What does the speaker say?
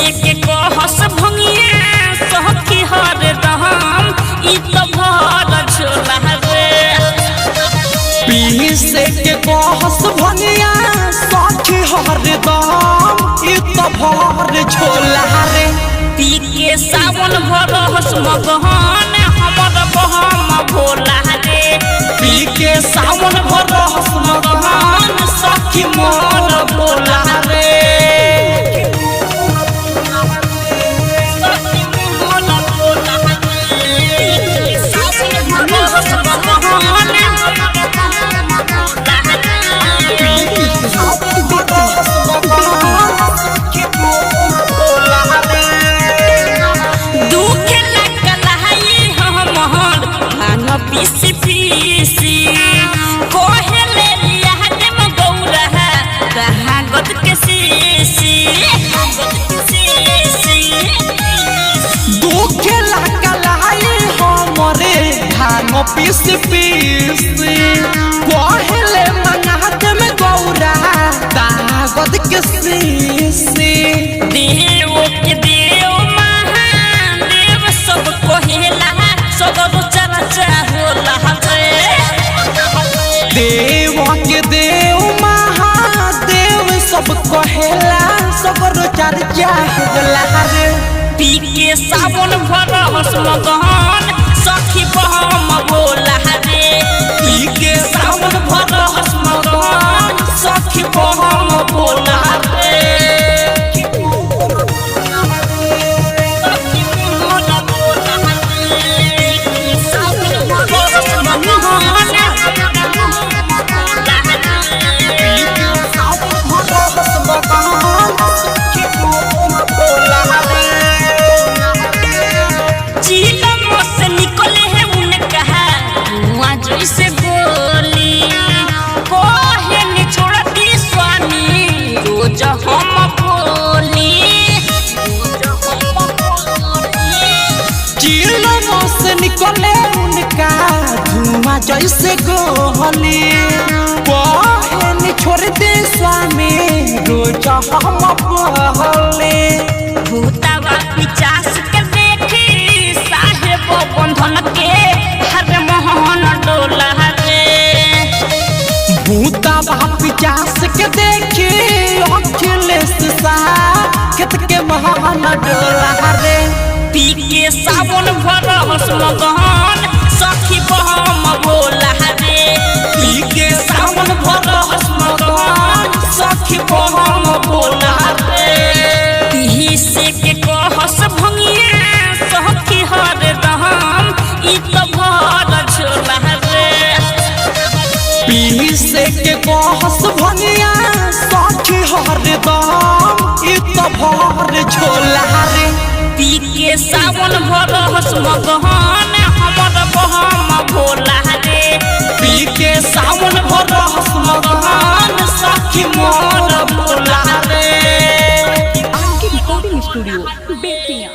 से के कहस भंगिया सखी हर दम ई तो भर झोला रे। पी से के कहस भंगिया सखी हर दम ई तो भर झोला रे। पी के सावन भरस मगहन हमर बहम भोला रे। पी के सावन भरस मगहन सखी मोर भोला रे। पीसी पीसी कोहले लिया देम गौरा कहाँ गद के सीसी दुखे लकलाई हमरे भांग पीसी पीसी कोहले मंगा देम गौरा कहाँ गद के सीसी। देव के देव महादेव सब कोहेला सब चर्चा होला देव के देव महादेव सब कहेला सबर चर्चा होला रे। पी के सावन भरस मगहन सखी बहम भोला रे। पी के सावन भरस मगहन सखी बहम भोला रे। जैसे बोली कोहे छोड़ती स्वामी रोज हम बोली चिलम से निकले उनका धुआं जैसे गोली कोहे छोड़ दे स्वामी रोज हम बोले। भूतावा पिचास के देखी साहेब बंधन के हर मोहन डोला रे। भूतावा पिचास के देखी अखिलेश साहब के मोहन डोला रे। पी के सावन भरस मगहन सखी बहम भोला रे। पी के सावन भरस मगहन सखी बहम भोला रे। पी से के कहस भंगिया सखी हर दम ई तो भर झोला रे। पी से के कहस भंगिया सखी हर दम ई तो भर झोला रे। पी के सावन भरस मगहन हमर बहम भोला रे। पी के सावन भरस मगहन सखी मोर भोला रे। Recording studio Bettiah.